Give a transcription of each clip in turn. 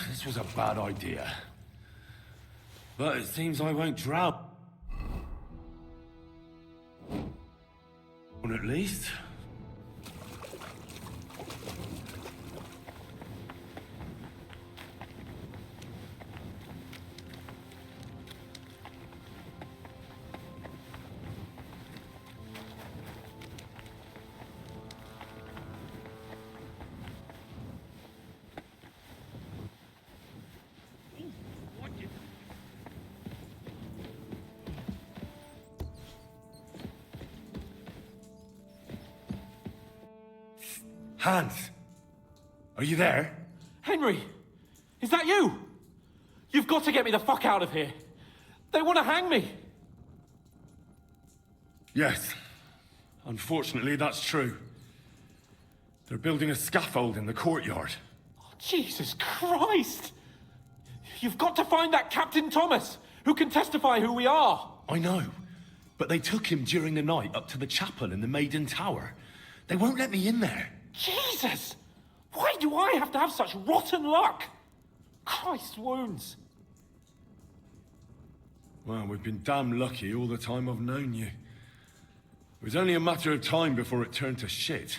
This was a bad idea. But it seems I won't drown. At least. Hans, are you there? Henry, is that you? You've got to get me the fuck out of here. They want to hang me. Yes, unfortunately that's true. They're building a scaffold in the courtyard. Oh, Jesus Christ! You've got to find that Captain Thomas, who can testify who we are. I know, but they took him during the night up to the chapel in the Maiden Tower. They won't let me in there. Jesus! Why do I have to have such rotten luck? Christ's wounds. Well, we've been damn lucky all the time I've known you. It was only a matter of time before it turned to shit.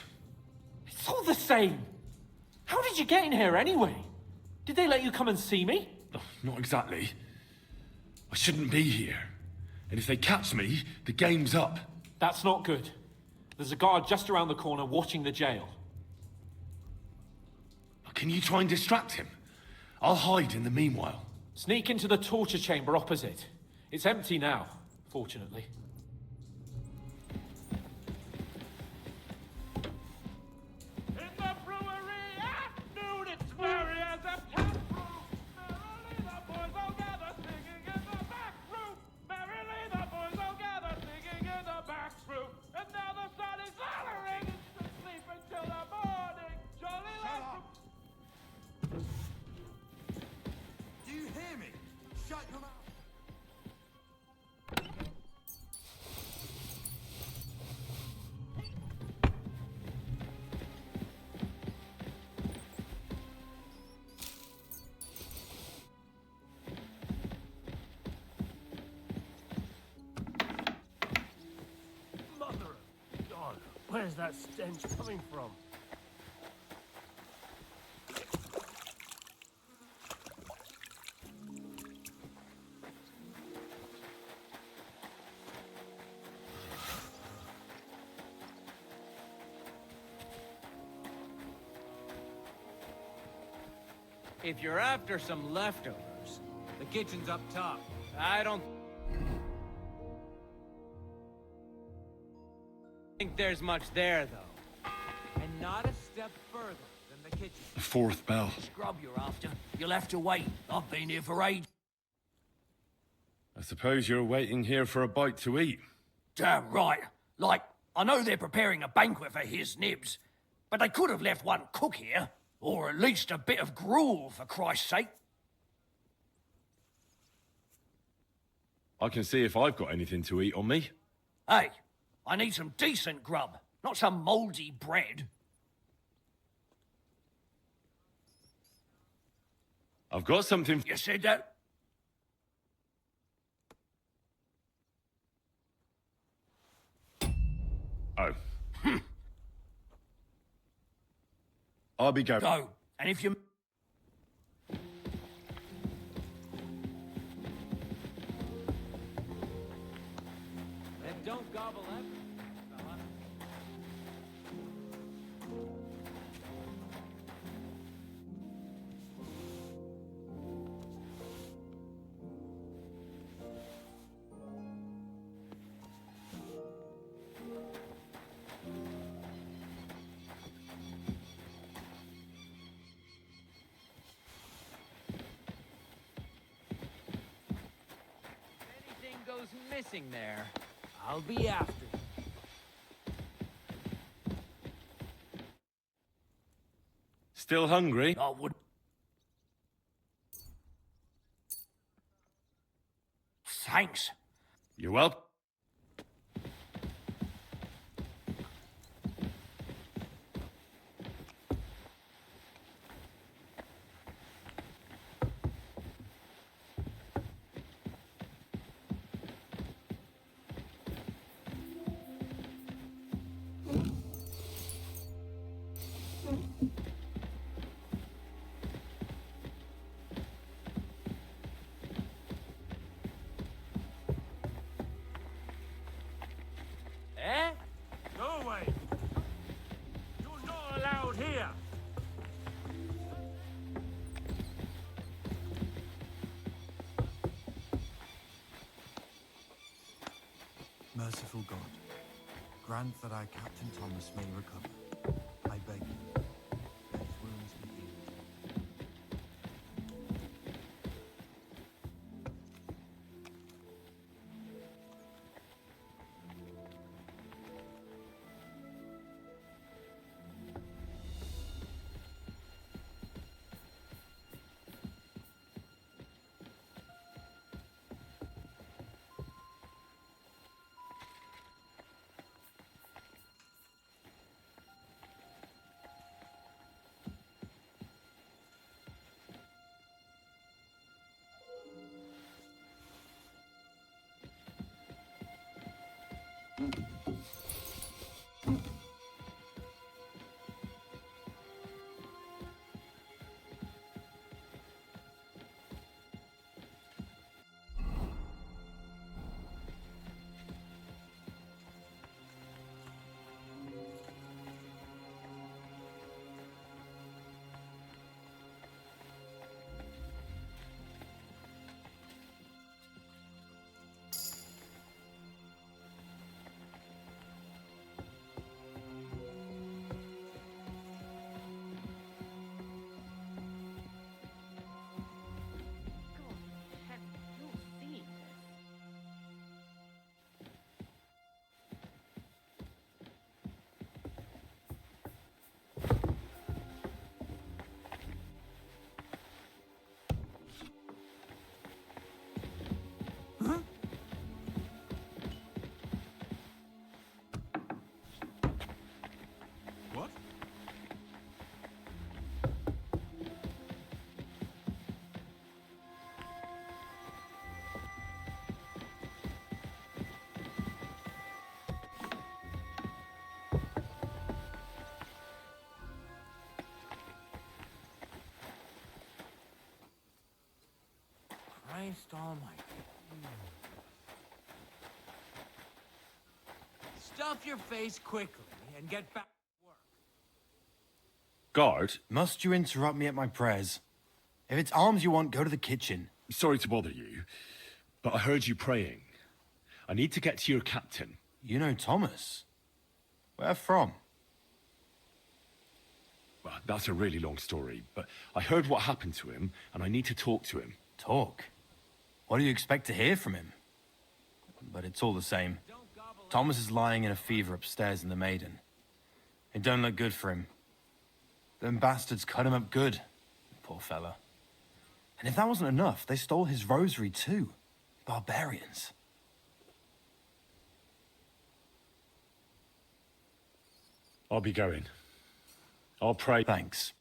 It's all the same. How did you get in here anyway? Did they let you come and see me? Oh, not exactly. I shouldn't be here. And if they catch me, the game's up. That's not good. There's a guard just around the corner watching the jail. Can you try and distract him? I'll hide in the meanwhile. Sneak into the torture chamber opposite. It's empty now, fortunately. In the brewery at noon, it's merry as a tap room. Merrily the boys all gather singing in the back room. Merrily the boys all gather singing in the back room. And now the sun is hollering and sleep until the morning. Jolly lads. Do you hear me? Shut your mouth. Mother of God, where's that stench coming from? If you're after some leftovers, the kitchen's up top. I don't think there's much there, though. And not a step further than the kitchen. The fourth bell. Scrub you're after. You'll have to wait. I've been here for ages. I suppose you're waiting here for a bite to eat. Damn right. Like, I know they're preparing a banquet for his nibs, but they could have left one cook here. Or at least a bit of gruel, for Christ's sake. I can see if I've got anything to eat on me. Hey, I need some decent grub, not some mouldy bread. I've got something. You said that? Oh. I'll be going. Go. And if you... And don't gobble everything, fella. Anything goes missing there, I'll be after you. Still hungry? I would... Thanks. You're welcome. merciful God, grant that our Captain Thomas may recover. I beg you, let his wounds be healed. What? Christ almighty. Stuff your face quickly and get back to work. Guard, Must you interrupt me at my prayers? If it's alms you want, go to the kitchen. sorry to bother you, but I heard you praying. I need to get to your captain. You know Thomas? Where from? Well, that's a really long story, but I heard what happened to him, and I need to talk to him. Talk? What do you expect to hear from him? But it's all the same. Thomas is lying in a fever upstairs in the Maiden. It don't look good for him. Them bastards cut him up good, poor fella. And if that wasn't enough, they stole his rosary too. Barbarians. I'll be going. I'll pray. Thanks.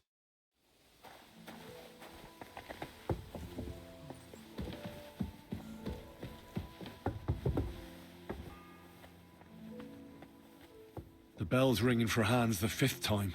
The bell's ringing for hands the 5th time.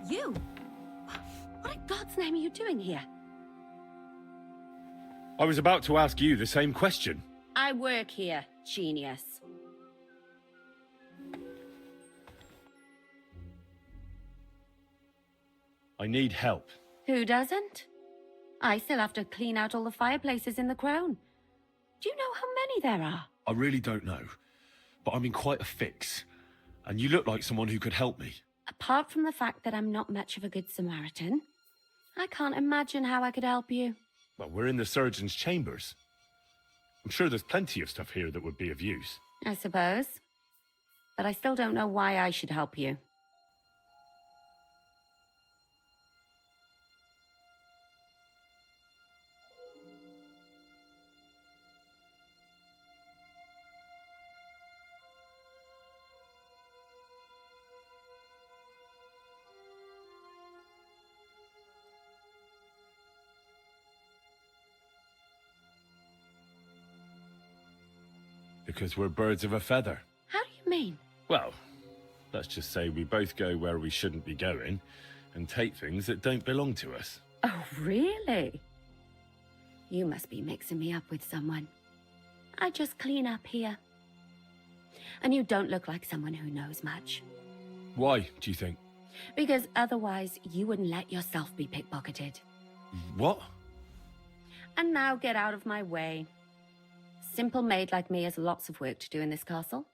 You? What in God's name are you doing here? I was about to ask you the same question. I work here, genius. I need help. Who doesn't? I still have to clean out all the fireplaces in the Crown. Do you know how many there are? I really don't know, but I'm in quite a fix, and you look like someone who could help me. Apart from the fact that I'm not much of a good Samaritan, I can't imagine how I could help you. Well, we're in the surgeon's chambers. I'm sure there's plenty of stuff here that would be of use. I suppose. But I still don't know why I should help you. Because we're birds of a feather. How do you mean? Well, let's just say we both go where we shouldn't be going and take things that don't belong to us. Oh, really? You must be mixing me up with someone. I just clean up here. And you don't look like someone who knows much. Why, do you think? Because otherwise you wouldn't let yourself be pickpocketed. What? And now get out of my way. Simple maid like me has lots of work to do in this castle.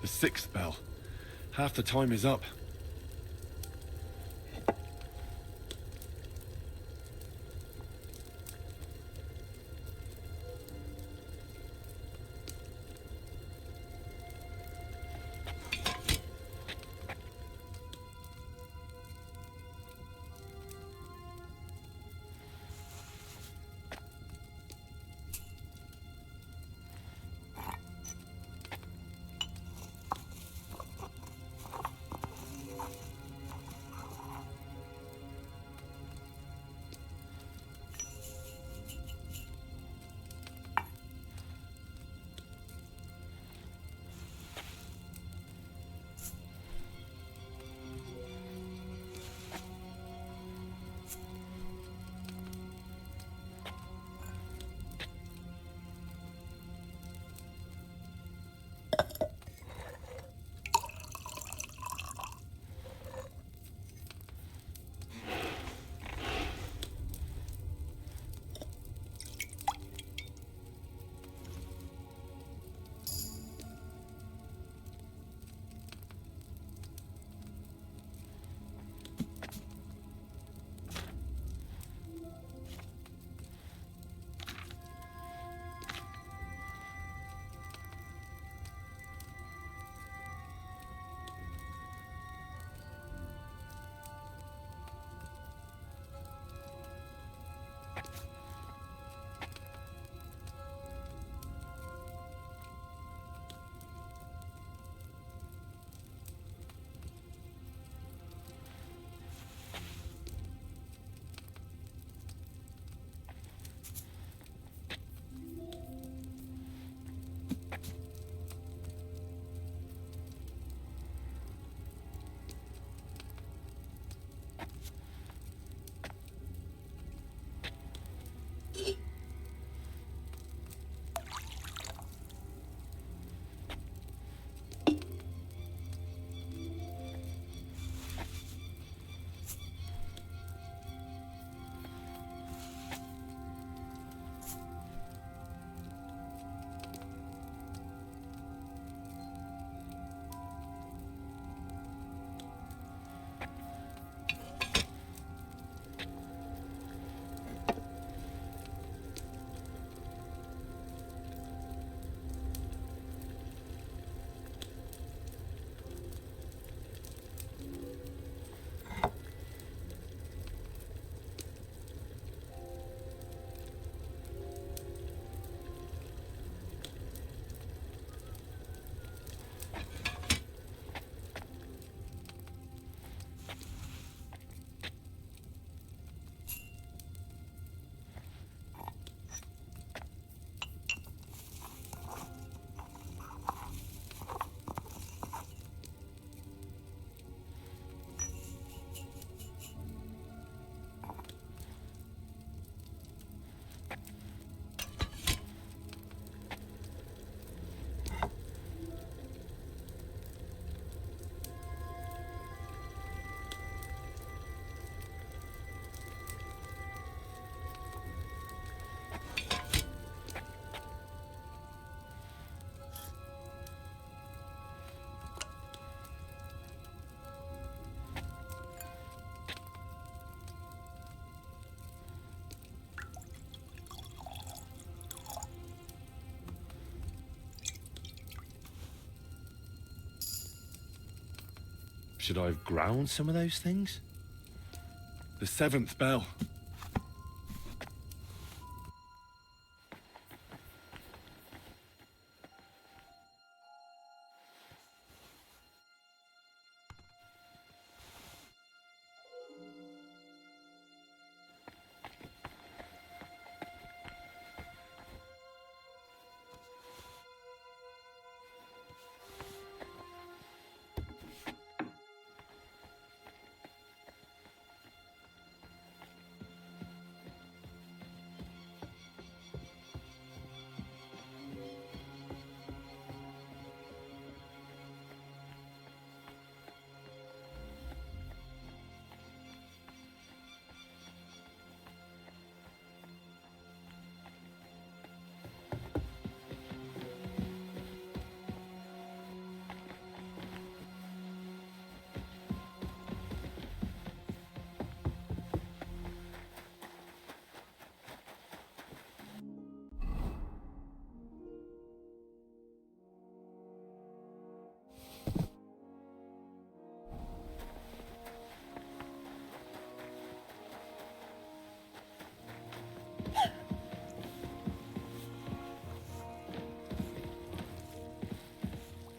The 6th bell. Half the time is up. Should I have ground some of those things? The seventh bell.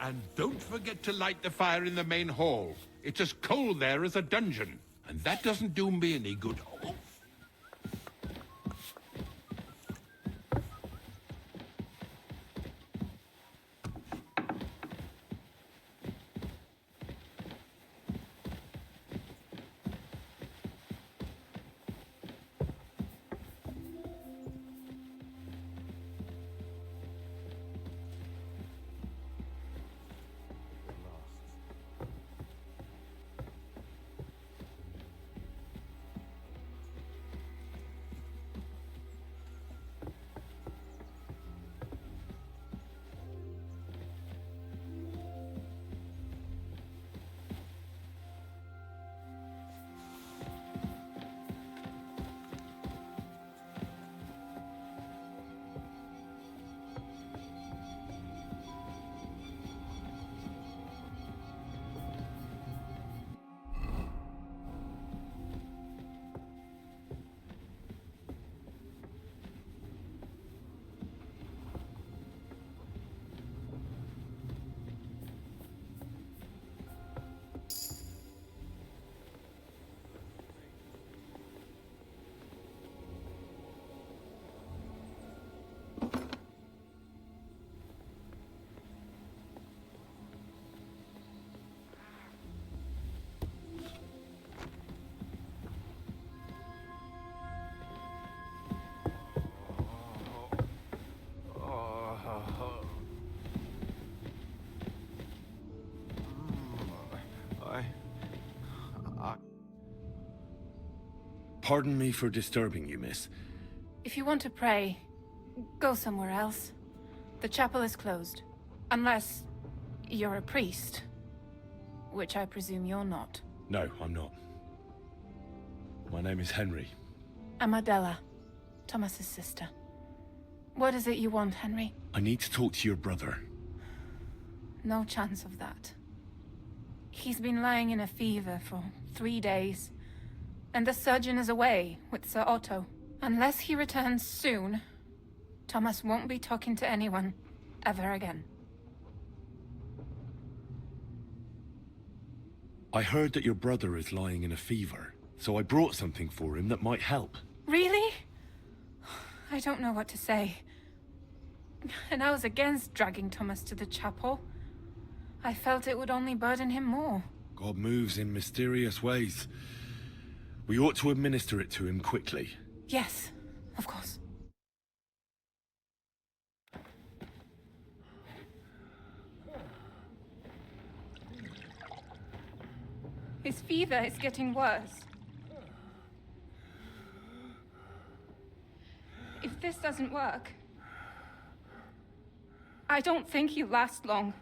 And don't forget to light the fire in the main hall. It's as cold there as a dungeon, and that doesn't do me any good. Pardon me for disturbing you, miss. If you want to pray, go somewhere else. The chapel is closed. Unless you're a priest. Which I presume you're not. No, I'm not. My name is Henry. I'm Adela, Thomas's sister. What is it you want, Henry? I need to talk to your brother. No chance of that. He's been lying in a fever for 3 days. And the surgeon is away with Sir Otto. Unless he returns soon, Thomas won't be talking to anyone ever again. I heard that your brother is lying in a fever, so I brought something for him that might help. Really? I don't know what to say. And I was against dragging Thomas to the chapel. I felt it would only burden him more. God moves in mysterious ways. We ought to administer it to him quickly. Yes, of course. His fever is getting worse. If this doesn't work, I don't think he'll last long.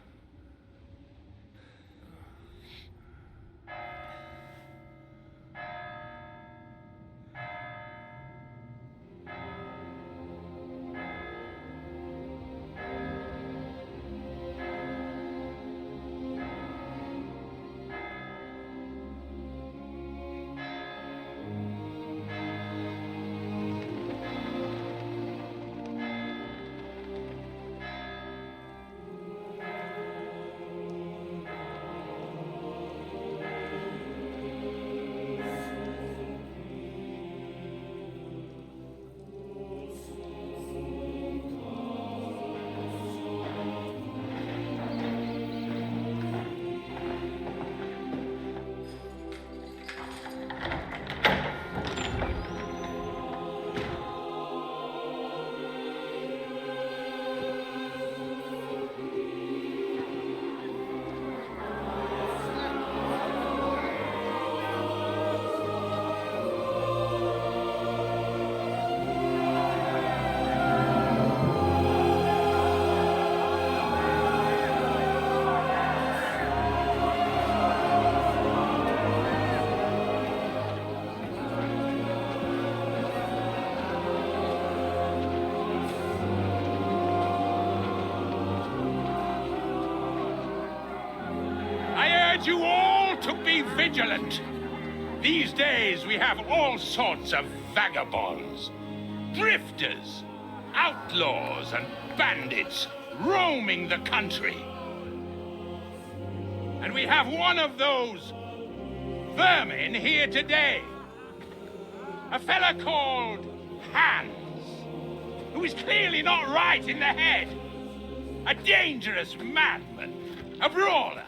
urge you all to be vigilant. These days we have all sorts of vagabonds, drifters, outlaws and bandits roaming the country. And we have one of those vermin here today. A fella called Hans, who is clearly not right in the head. A dangerous madman, a brawler,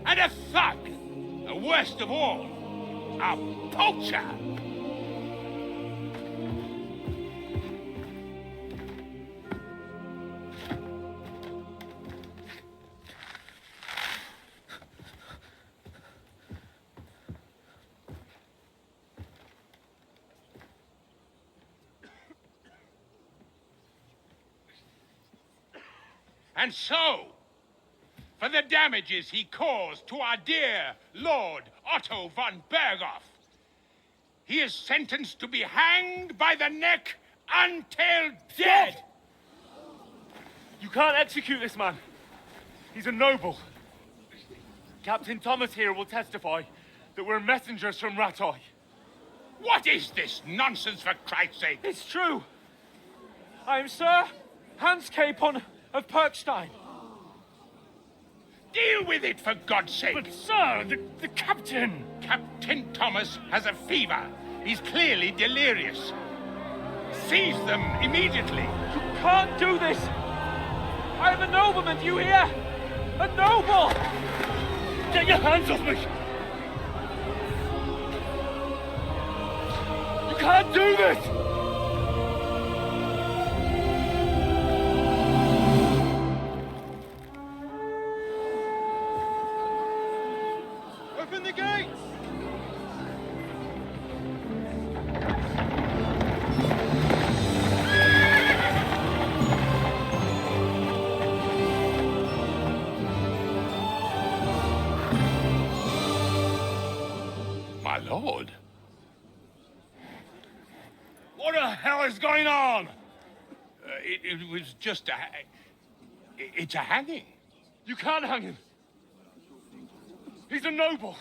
and a thug. And worst of all, a poacher. And so, for the damages he caused to our dear Lord Otto von Berghoff, he is sentenced to be hanged by the neck until dead. Stop! You can't execute this man. He's a noble. Captain Thomas here will testify that we're messengers from Ratoi. What is this nonsense, for Christ's sake? It's true. I am Sir Hans Capon of Perkstein. Deal with it, for God's sake. But, sir, the captain... Captain Thomas has a fever. He's clearly delirious. Seize them immediately. You can't do this. I am a nobleman, do you hear? A noble! Get your hands off me! You can't do this! Open the gates! My lord. What the hell is going on? It was just a... It's a hanging. You can't hang him. He's a noble.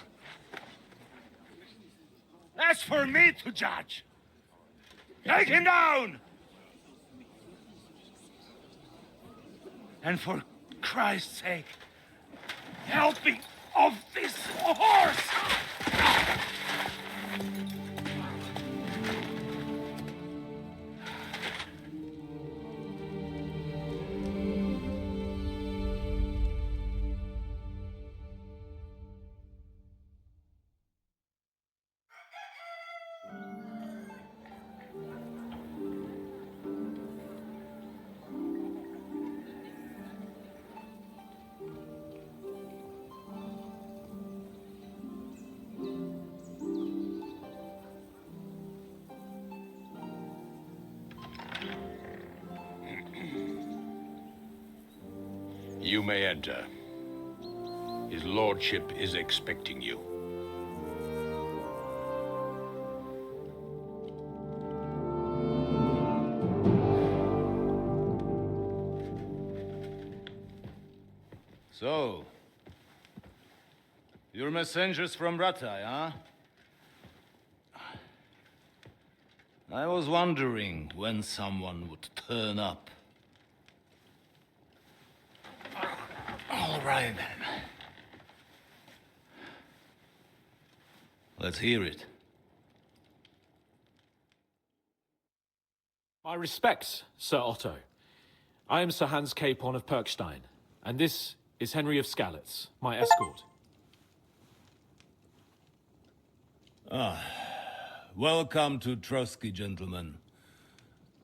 That's for me to judge. Take him down! And for Christ's sake, help me off this horse! You may enter. His lordship is expecting you. So, you're messengers from Ratai, huh? I was wondering when someone would turn up. All right, then. Let's hear it. My respects, Sir Otto. I am Sir Hans Capon of Perkstein, and this is Henry of Skalitz, my escort. Welcome to Trotsky, gentlemen.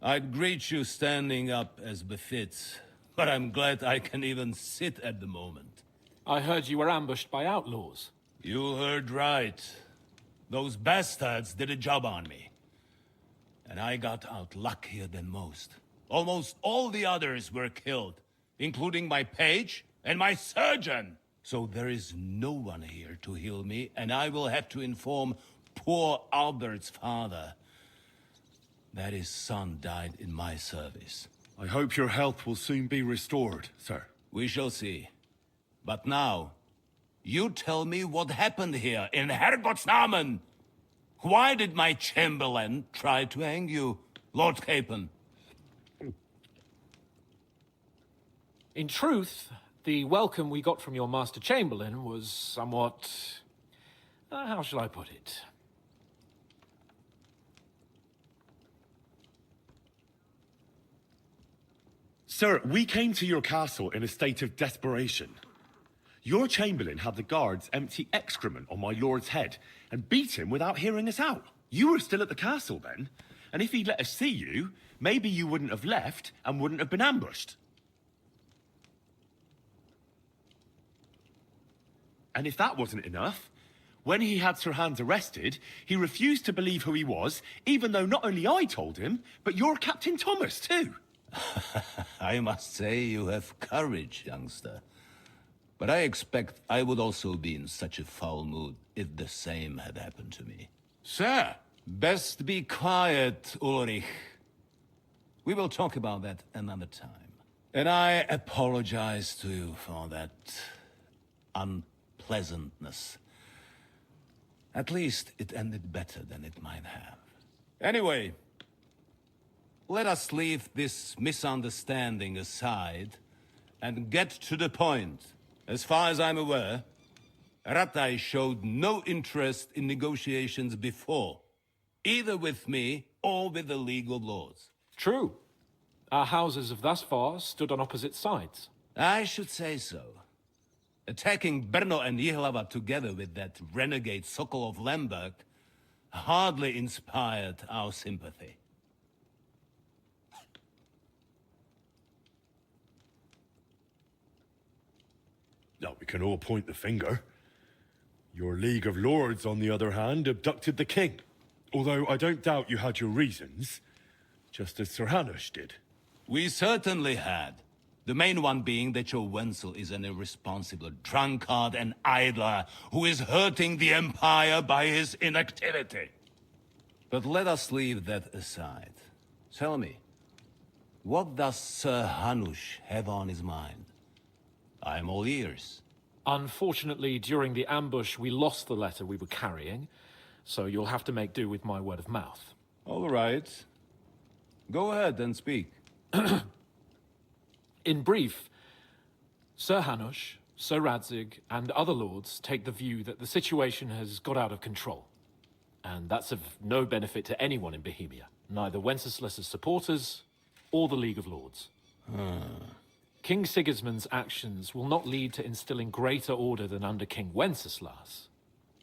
I'd greet you standing up as befits, but I'm glad I can even sit at the moment. I heard you were ambushed by outlaws. You heard right. Those bastards did a job on me. And I got out luckier than most. Almost all the others were killed, including my page and my surgeon. So there is no one here to heal me, and I will have to inform poor Albert's father that his son died in my service. I hope your health will soon be restored, sir. We shall see. But now, You tell me what happened here in Herrgottsnamen. Why did my chamberlain try to hang you, Lord Capon? In truth, the welcome we got from your Master Chamberlain was somewhat... how shall I put it? Sir, we came to your castle in a state of desperation. Your Chamberlain had the guards empty excrement on my lord's head and beat him without hearing us out. You were still at the castle then, and if he'd let us see you, maybe you wouldn't have left and wouldn't have been ambushed. And if that wasn't enough, when he had Sir Hans arrested, he refused to believe who he was, even though not only I told him, but your Captain Thomas too. I must say you have courage, youngster. But I expect I would also be in such a foul mood if the same had happened to me. Sir! Best be quiet, Ulrich. We will talk about that another time. And I apologize to you for that unpleasantness. At least it ended better than it might have. Anyway, let us leave this misunderstanding aside and get to the point. As far as I'm aware, Ratai showed no interest in negotiations before, either with me or with the League of Lords. True. Our houses have thus far stood on opposite sides. I should say so. Attacking Brno and Jihlava together with that renegade Sokol of Lemberg hardly inspired our sympathy. Now, we can all point the finger. Your League of Lords, on the other hand, abducted the king. Although I don't doubt you had your reasons, just as Sir Hanush did. We certainly had. The main one being that your Wenzel is an irresponsible drunkard and idler who is hurting the Empire by his inactivity. But let us leave that aside. Tell me, what does Sir Hanush have on his mind? I'm all ears. Unfortunately, during the ambush, we lost the letter we were carrying, so you'll have to make do with my word of mouth. All right. Go ahead and speak. In brief, Sir Hanush, Sir Radzig, and other lords take the view that the situation has got out of control. And that's of no benefit to anyone in Bohemia, neither Wenceslas's supporters or the League of Lords. King Sigismund's actions will not lead to instilling greater order than under King Wenceslas.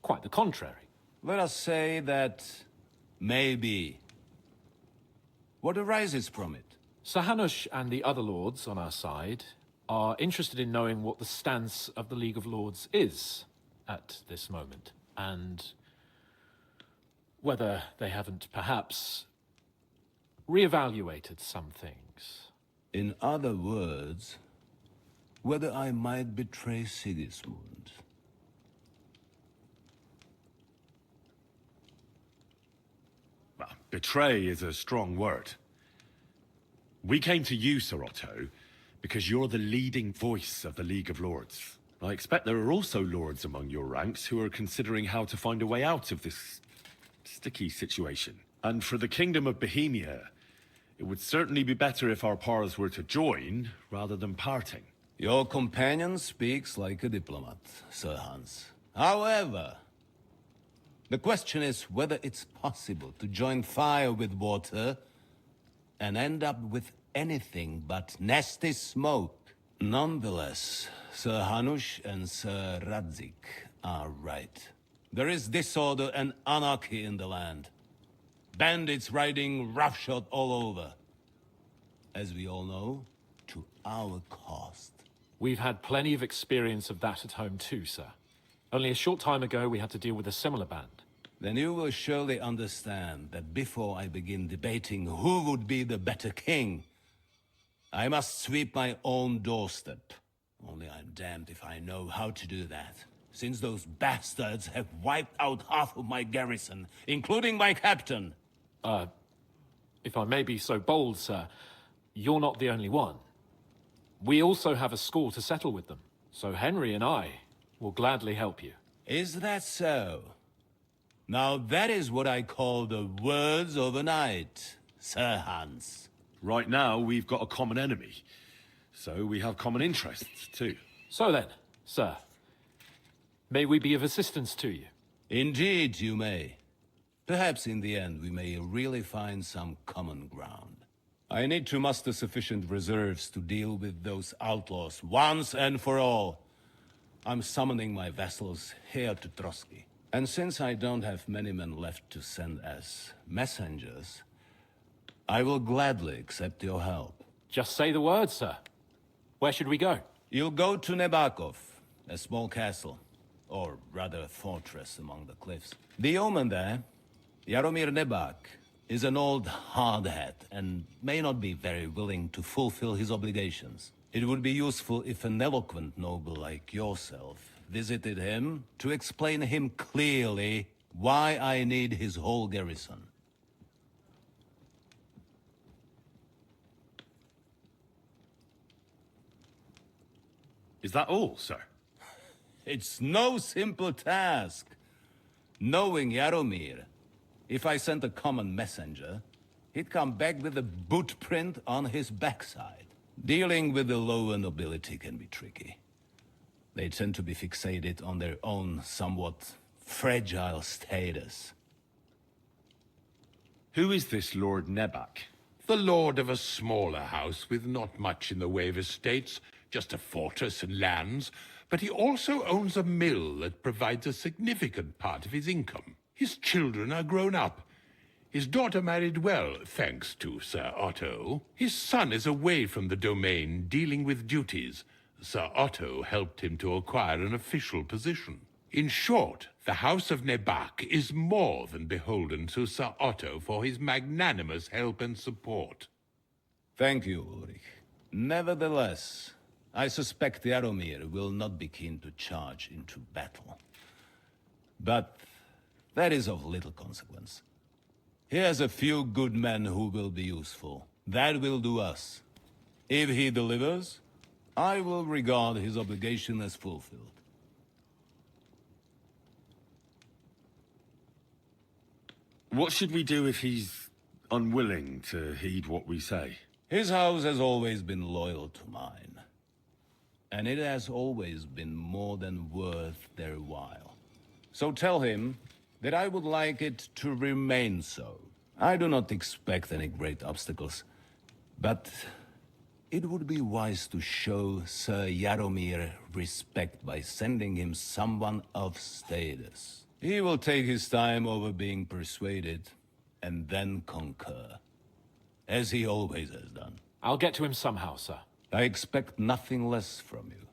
Quite the contrary. Let us say that maybe. What arises from it? Sir Hanush and the other lords on our side are interested in knowing what the stance of the League of Lords is at this moment, and whether they haven't perhaps reevaluated some things. In other words, whether I might betray Sigismund. Well, betray is a strong word. We came to you, Sir Otto, because you're the leading voice of the League of Lords. I expect there are also lords among your ranks who are considering how to find a way out of this sticky situation. And for the Kingdom of Bohemia, it would certainly be better if our powers were to join, rather than parting. Your companion speaks like a diplomat, Sir Hans. However, the question is whether it's possible to join fire with water and end up with anything but nasty smoke. Nonetheless, Sir Hanush and Sir Radzig are right. There is disorder and anarchy in the land. Bandits riding roughshod all over. As we all know, to our cost. We've had plenty of experience of that at home too, sir. Only a short time ago, we had to deal with a similar band. Then you will surely understand that before I begin debating who would be the better king, I must sweep my own doorstep. Only I'm damned if I know how to do that, since those bastards have wiped out half of my garrison, including my captain. If I may be so bold, sir, you're not the only one. We also have a score to settle with them, so Henry and I, will gladly help you. Is that so? Now that is what I call the words of a knight, Sir Hans. Right now, we've got a common enemy. So we have common interests, too. So then, sir, may we be of assistance to you? Indeed, you may. Perhaps in the end we may really find some common ground. I need to muster sufficient reserves to deal with those outlaws once and for all. I'm summoning my vassals here to Trotsky. And since I don't have many men left to send as messengers, I will gladly accept your help. Just say the word, sir. Where should we go? You'll go to Nebakov, a small castle, or rather a fortress among the cliffs. The yeoman there, Jaromir Nebak, is an old hardhat and may not be very willing to fulfill his obligations. It would be useful if an eloquent noble like yourself visited him to explain him clearly why I need his whole garrison. Is that all, sir? It's no simple task. Knowing Jaromir, if I sent a common messenger, he'd come back with a boot print on his backside. Dealing with the lower nobility can be tricky. They tend to be fixated on their own somewhat fragile status. Who is this Lord Nebak? The lord of a smaller house with not much in the way of estates, just a fortress and lands, but he also owns a mill that provides a significant part of his income. His children are grown up. His daughter married well, thanks to Sir Otto. His son is away from the domain, dealing with duties. Sir Otto helped him to acquire an official position. In short, the House of Nebak is more than beholden to Sir Otto for his magnanimous help and support. Thank you, Ulrich. Nevertheless, I suspect Jaromir will not be keen to charge into battle. But that is of little consequence. He has a few good men who will be useful. That will do us. If he delivers, I will regard his obligation as fulfilled. What should we do if he's unwilling to heed what we say? His house has always been loyal to mine. And it has always been more than worth their while. So tell him that I would like it to remain so. I do not expect any great obstacles, but it would be wise to show Sir Jaromir respect by sending him someone of status. He will take his time over being persuaded, and then concur, as he always has done. I'll get to him somehow, sir. I expect nothing less from you.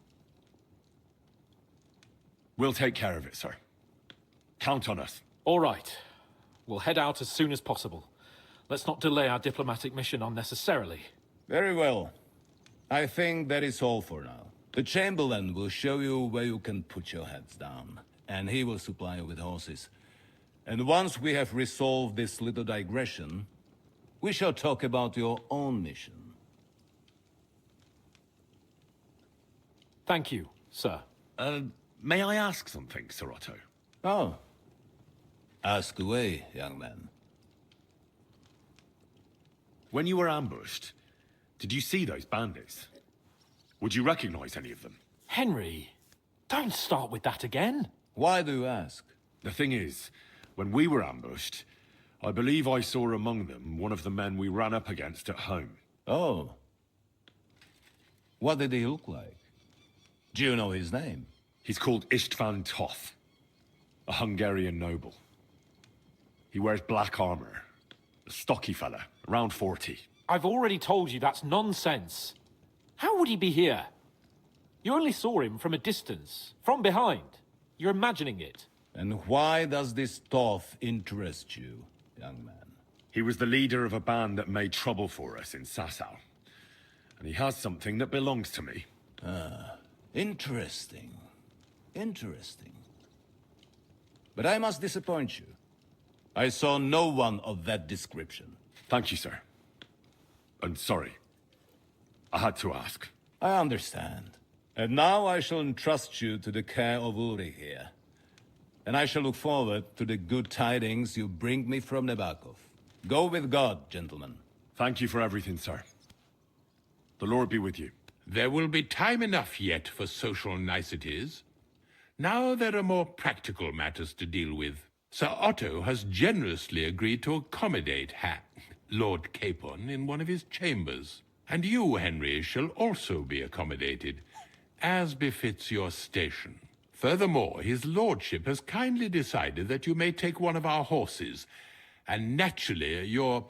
We'll take care of it, sir. Count on us. All right. We'll head out as soon as possible. Let's not delay our diplomatic mission unnecessarily. Very well. I think that is all for now. The Chamberlain will show you where you can put your heads down, and he will supply you with horses. And once we have resolved this little digression, we shall talk about your own mission. Thank you, sir. May I ask something, Sir Otto? Oh. Ask away, young man. When you were ambushed, did you see those bandits? Would you recognize any of them? Henry, don't start with that again. Why do you ask? The thing is, when we were ambushed, I believe I saw among them one of the men we ran up against at home. Oh. What did he look like? Do you know his name? He's called Istvan Toth, a Hungarian noble. He wears black armor. A stocky fella, around 40. I've already told you that's nonsense. How would he be here? You only saw him from a distance, from behind. You're imagining it. And why does this Toth interest you, young man? He was the leader of a band that made trouble for us in Sasau. And he has something that belongs to me. Ah, interesting. Interesting. But I must disappoint you. I saw no one of that description. Thank you, sir. And sorry. I had to ask. I understand. And now I shall entrust you to the care of Uri here. And I shall look forward to the good tidings you bring me from Nebakov. Go with God, gentlemen. Thank you for everything, sir. The Lord be with you. There will be time enough yet for social niceties. Now there are more practical matters to deal with. Sir Otto has generously agreed to accommodate Lord Capon in one of his chambers. And you, Henry, shall also be accommodated, as befits your station. Furthermore, his lordship has kindly decided that you may take one of our horses, and naturally your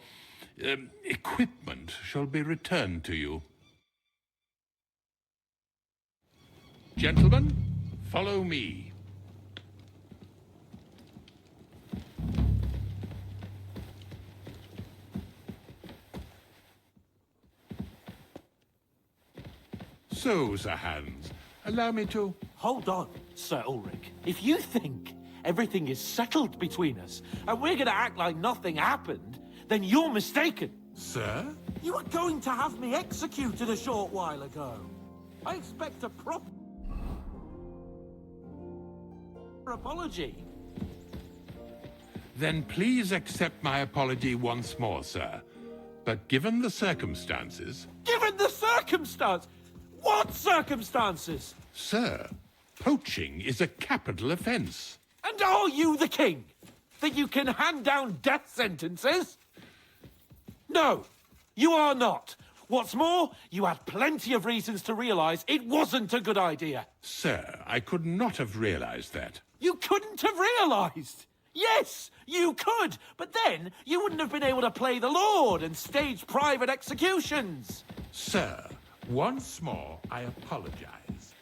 equipment shall be returned to you. Gentlemen, follow me. So, Sir Hans, allow me to... Hold on, Sir Ulrich. If you think everything is settled between us, and we're gonna act like nothing happened, then you're mistaken. Sir? You were going to have me executed a short while ago. I expect a proper apology. Then please accept my apology once more, sir. But given the circumstances... Given the circumstance? What circumstances? Sir, poaching is a capital offense. And are you the king? That you can hand down death sentences? No, you are not. What's more, you had plenty of reasons to realize it wasn't a good idea. Sir, I could not have realized that. You couldn't have realized? Yes, you could, but then you wouldn't have been able to play the Lord and stage private executions. Sir, once more, I apologize.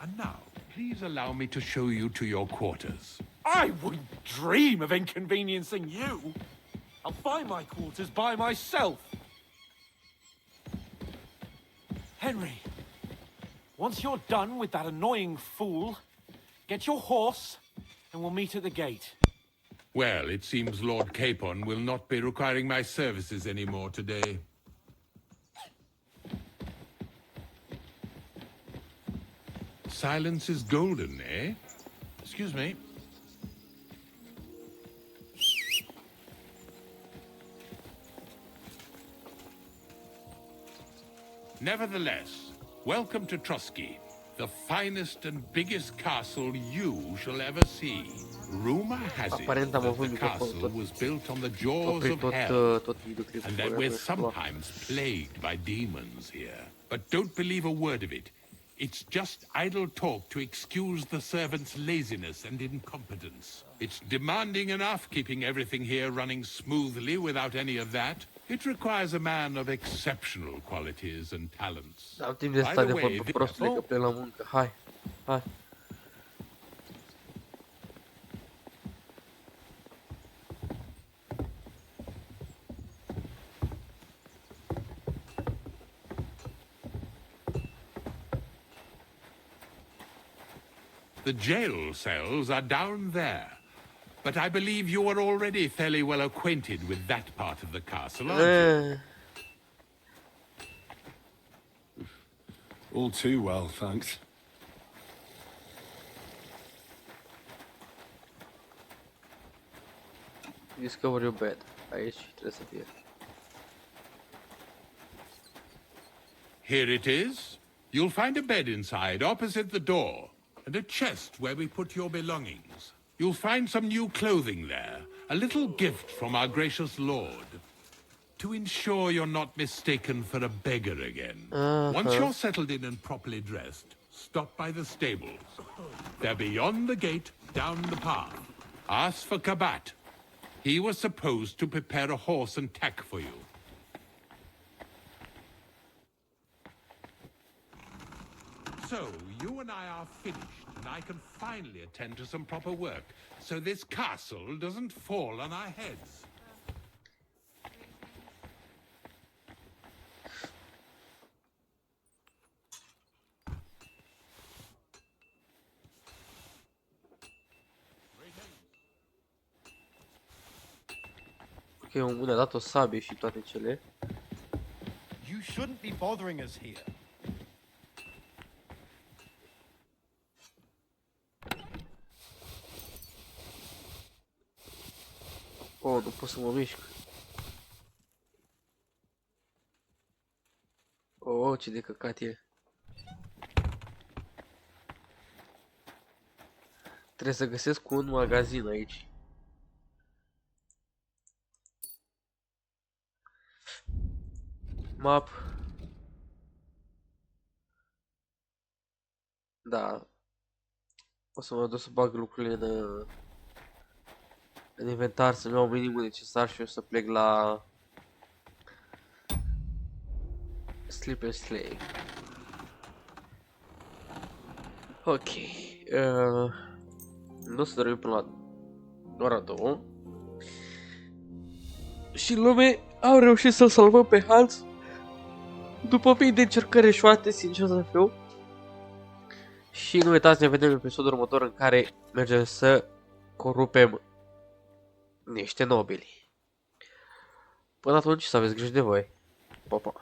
And now, please allow me to show you to your quarters. I wouldn't dream of inconveniencing you. I'll find my quarters by myself. Henry, once you're done with that annoying fool, get your horse and we'll meet at the gate. Well, it seems Lord Capon will not be requiring my services anymore today. Silence is golden, eh? Excuse me. Nevertheless, welcome to Trotsky, the finest and biggest castle you shall ever see. Rumor has it that the castle was built on the jaws of hell, and that we're sometimes plagued by demons here. But don't believe a word of it. It's just idle talk to excuse the servants' laziness and incompetence. It's demanding enough keeping everything here running smoothly without any of that. It requires a man of exceptional qualities and talents. Am timp de stat de vorbă prostule că plec la muncă. Hai, hai. The jail cells are down there. But I believe you are already fairly well acquainted with that part of the castle, aren't you? All too well, thanks. Discover your bed. Aici trebuie să fie. Here it is. You'll find a bed inside, opposite the door, and a chest where we put your belongings. You'll find some new clothing there, a little gift from our gracious lord, to ensure you're not mistaken for a beggar again. Once you're settled in and properly dressed, stop by the stables. They're beyond the gate, down the path. Ask for Kabat. He was supposed to prepare a horse and tack for you. So, you and I are finished, and I can finally attend to some proper work, so this castle doesn't fall on our heads. Ok, ne-a dat o sabie și toate cele. You shouldn't be bothering us here. Oh, nu pot să mă mișc. Oh, ce de căcat e. Trebuie să găsesc un magazin aici. Map. Da. O să mă duc să bag lucrurile în inventar, să-mi iau minimul necesar și o să plec la Sleep and Slay. Ok. Nu o să dormim până la ora 2. Și lume au reușit să-l salvăm pe Hans. După mii de încercări eșuate, sincer să fiu. Și nu uitați, ne vedem în episodul următor în care mergem să corupem niște nobili. Până atunci, să aveți grijă de voi. Pa, pa.